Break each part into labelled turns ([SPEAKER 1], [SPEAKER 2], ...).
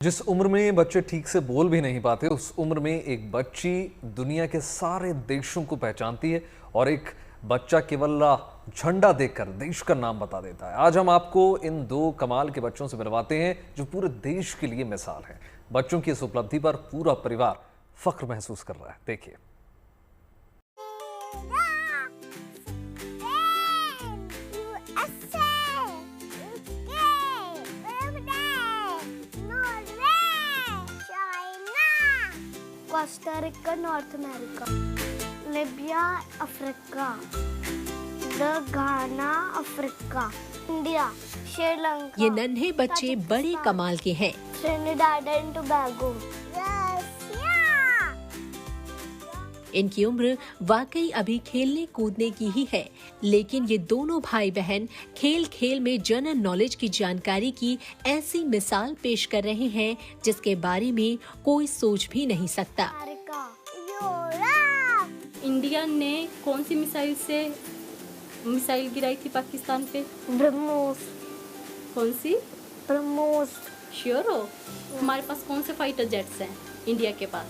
[SPEAKER 1] जिस उम्र में बच्चे ठीक से बोल भी नहीं पाते, उस उम्र में एक बच्ची दुनिया के सारे देशों को पहचानती है और एक बच्चा केवल झंडा देखकर देश का नाम बता देता है। आज हम आपको इन दो कमाल के बच्चों से मिलवाते हैं जो पूरे देश के लिए मिसाल हैं। बच्चों की इस उपलब्धि पर पूरा परिवार फख्र महसूस कर रहा है। देखिए।
[SPEAKER 2] Costa Rica, North America, Libya, Africa, Ghana, Africa, India, Sri Lanka.
[SPEAKER 3] ये नन्हे बच्चे बड़े कमाल के हैं।
[SPEAKER 2] Trinidad and Tobago.
[SPEAKER 3] इनकी उम्र वाकई अभी खेलने कूदने की ही है, लेकिन ये दोनों भाई बहन खेल खेल में जनरल नॉलेज की जानकारी की ऐसी मिसाल पेश कर रहे हैं जिसके बारे में कोई सोच भी नहीं सकता।
[SPEAKER 4] इंडिया ने कौन सी मिसाइल गिराई थी पाकिस्तान पे?
[SPEAKER 2] ब्रह्मोस।
[SPEAKER 4] कौन सी?
[SPEAKER 2] ब्रह्मोस।
[SPEAKER 4] श्योर हो? हमारे पास कौन से फाइटर जेट्स हैं इंडिया के पास?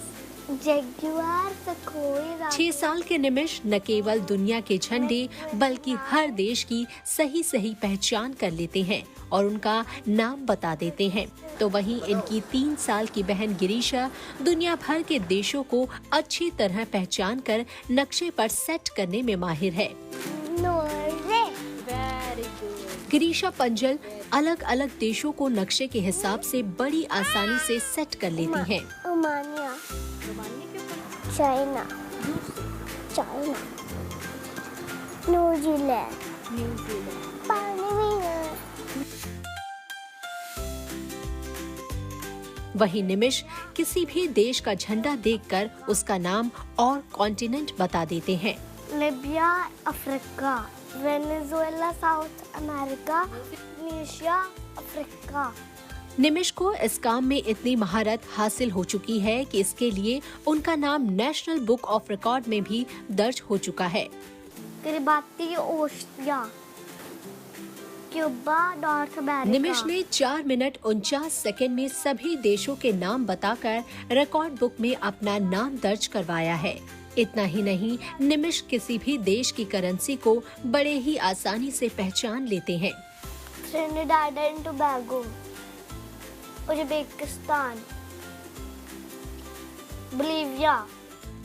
[SPEAKER 2] जगुआर, सखोई।
[SPEAKER 3] 6 साल के निमिष न केवल दुनिया के झंडे बल्कि हर देश की सही सही पहचान कर लेते हैं और उनका नाम बता देते हैं। तो वहीं इनकी 3 साल की बहन गिरीशा दुनिया भर के देशों को अच्छी तरह पहचान कर नक्शे पर सेट करने में माहिर है।
[SPEAKER 4] Very good.
[SPEAKER 3] गिरीशा पंजल अलग अलग देशों को नक्शे के हिसाब से बड़ी आसानी से सेट कर लेती हैं।
[SPEAKER 2] रोमानिया,
[SPEAKER 4] रोमानिया के ऊपर
[SPEAKER 2] चाइना, न्यूजीलैंड,
[SPEAKER 4] न्यूजीलैंड।
[SPEAKER 3] वही निमिष किसी भी देश का झंडा देखकर उसका नाम और कॉन्टिनेंट बता देते हैं।
[SPEAKER 2] Libya, Africa, Venezuela, South America, Indonesia, Africa.
[SPEAKER 3] Nimish को इस काम में इतनी महारत हासिल हो चुकी है कि इसके लिए उनका नाम नेशनल बुक ऑफ रिकॉर्ड में भी दर्ज हो चुका है।
[SPEAKER 2] Kiribati, Austria, Cuba, North America.
[SPEAKER 3] Nimish ने 4 मिनट 49 सेकंड में सभी देशों के नाम बताकर रिकॉर्ड बुक में अपना नाम दर्ज करवाया है। इतना ही नहीं, निमिष किसी भी देश की करेंसी को बड़े ही आसानी से पहचान लेते हैं।
[SPEAKER 2] Trinidad and Tobago, Uzbekistan, Bolivia.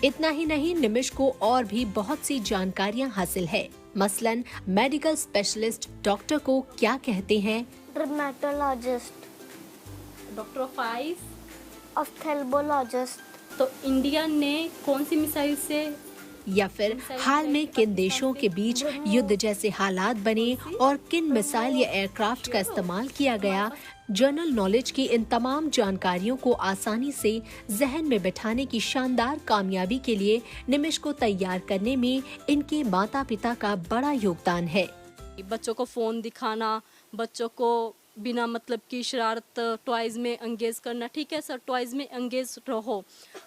[SPEAKER 3] इतना ही नहीं, निमिष को और भी बहुत सी जानकारियां हासिल है। मसलन मेडिकल स्पेशलिस्ट डॉक्टर को क्या कहते हैं,
[SPEAKER 2] dermatologist,
[SPEAKER 4] doctor of eyes,
[SPEAKER 2] ophthalmologist.
[SPEAKER 4] तो इंडिया ने कौन सी मिसाइल से
[SPEAKER 3] या फिर हाल में किन देशों के बीच युद्ध जैसे हालात बने और किन मिसाइल या एयरक्राफ्ट का इस्तेमाल किया गया। जनरल नॉलेज की इन तमाम जानकारियों को आसानी से जहन में बिठाने की शानदार कामयाबी के लिए निमिष को तैयार करने में इनके माता पिता का बड़ा योगदान है।
[SPEAKER 4] बच्चों को फोन दिखाना, बच्चों को बिना मतलब की शरारत टॉयज में एंगेज करना। ठीक है सर, टॉयज में एंगेज रहो,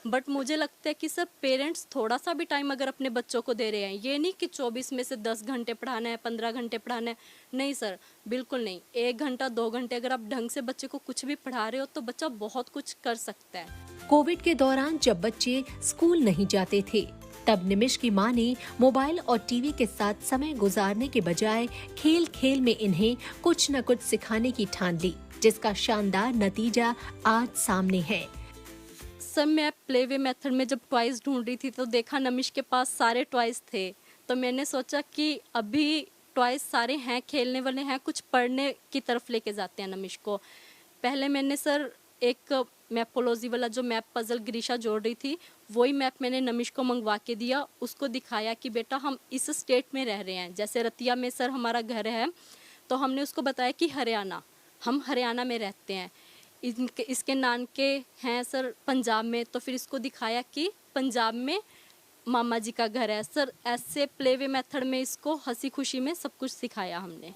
[SPEAKER 4] बट मुझे लगता है कि सर पेरेंट्स थोड़ा सा भी टाइम अगर अपने बच्चों को दे रहे हैं, ये नहीं कि 24 में से 10 घंटे पढ़ाना है, 15 घंटे पढ़ाना है, नहीं सर, बिल्कुल नहीं। 1 घंटा 2 घंटे अगर आप ढंग से बच्चे को कुछ भी पढ़ा रहे हो तो बच्चा बहुत कुछ कर सकता है।
[SPEAKER 3] कोविड के दौरान जब बच्चे स्कूल नहीं जाते थे, तब निमिष की मां ने मोबाइल और टीवी के साथ समय गुजारने के बजाय खेल खेल में इन्हें कुछ न कुछ सिखाने की ठान ली, जिसका शानदार नतीजा आज सामने है।
[SPEAKER 4] सर मैं प्ले वे मेथड में जब टॉयज ढूंढ रही थी तो देखा नमिश के पास सारे टॉयज थे, तो मैंने सोचा कि अभी टॉयज सारे हैं, खेलने वाले हैं, कुछ पढ़ने की तरफ लेके जाते हैं नमिश को। पहले मैंने सर एक मैपोलॉजी वाला जो मैप पजल गिरीशा जोड़ रही थी, वही मैप मैंने नमिश को मंगवा के दिया, उसको दिखाया कि बेटा हम इस स्टेट में रह रहे हैं, जैसे रतिया में सर हमारा घर है, तो हमने उसको बताया कि हरियाणा, हम हरियाणा में रहते हैं। इसके नानके हैं सर पंजाब में, तो फिर इसको दिखाया कि पंजाब में मामा जी का घर है। सर ऐसे प्ले वे मेथड में इसको हंसी खुशी में सब कुछ सिखाया हमने।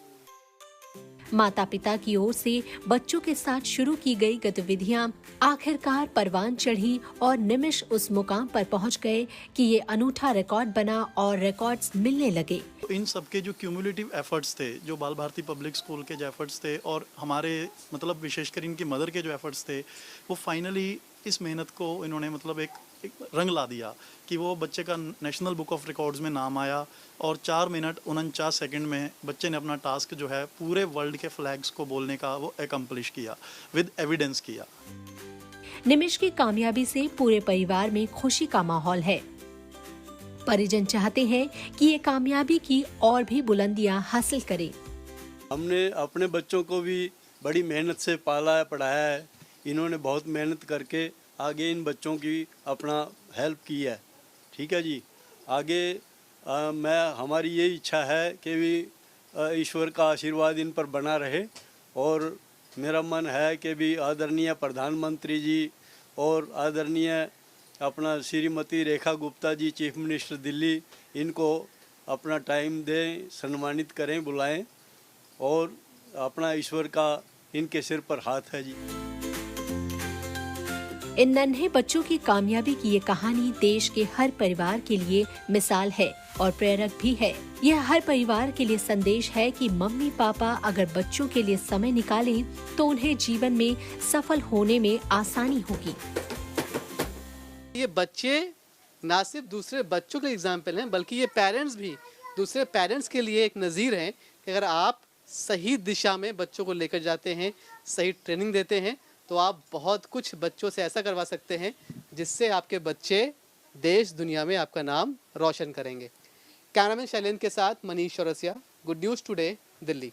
[SPEAKER 3] माता पिता की ओर से बच्चों के साथ शुरू की गई गतिविधियां आखिरकार परवान चढ़ी और निमिष उस मुकाम पर पहुंच गए कि ये अनूठा रिकॉर्ड बना और रिकॉर्ड्स मिलने लगे।
[SPEAKER 5] इन सबके जो क्यूमुलेटिव एफर्ट्स थे, जो बाल भारती पब्लिक स्कूल के जो एफर्ट्स थे और हमारे मतलब विशेषकर इनकी मदर के जो एफर्ट्स थे, वो फाइनली इस मेहनत को इन्होंने मतलब एक रंग ला दिया कि वो बच्चे का नेशनल बुक ऑफ रिकॉर्ड्स में नाम आया और 4 मिनट 49 सेकंड में बच्चे ने अपना टास्क जो है पूरे वर्ल्ड के फ्लैग्स को बोलने का वो एकम्प्लिश किया, विद एविडेंस किया।
[SPEAKER 3] निमिष की कामयाबी से पूरे परिवार में खुशी का माहौल है। परिजन चाहते हैं कि ये कामयाबी की और भी बुलंदियां हासिल करे।
[SPEAKER 6] हमने अपने बच्चों को भी बड़ी मेहनत से पाला है, पढ़ाया है। इन्होंने बहुत मेहनत करके आगे इन बच्चों की अपना हेल्प की है। ठीक है जी। आगे हमारी ये इच्छा है कि भी ईश्वर का आशीर्वाद इन पर बना रहे और मेरा मन है कि भी आदरणीय प्रधानमंत्री जी और आदरणीय अपना श्रीमती रेखा गुप्ता जी चीफ मिनिस्टर दिल्ली, इनको अपना टाइम दें, सम्मानित करें, बुलाएं और अपना ईश्वर का इनके सिर पर हाथ है जी।
[SPEAKER 3] इन नन्हे बच्चों की कामयाबी की ये कहानी देश के हर परिवार के लिए मिसाल है और प्रेरक भी है। यह हर परिवार के लिए संदेश है कि मम्मी पापा अगर बच्चों के लिए समय निकालें तो उन्हें जीवन में सफल होने में आसानी होगी।
[SPEAKER 7] ये बच्चे ना सिर्फ दूसरे बच्चों के एग्जाम्पल हैं, बल्कि ये पेरेंट्स भी दूसरे पेरेंट्स के लिए एक नज़ीर हैं कि अगर आप सही दिशा में बच्चों को लेकर जाते हैं, सही ट्रेनिंग देते हैं, तो आप बहुत कुछ बच्चों से ऐसा करवा सकते हैं जिससे आपके बच्चे देश दुनिया में आपका नाम रोशन करेंगे। कैमरामैन शैलेंद्र के साथ Manish Chaurasia, good news today, Delhi.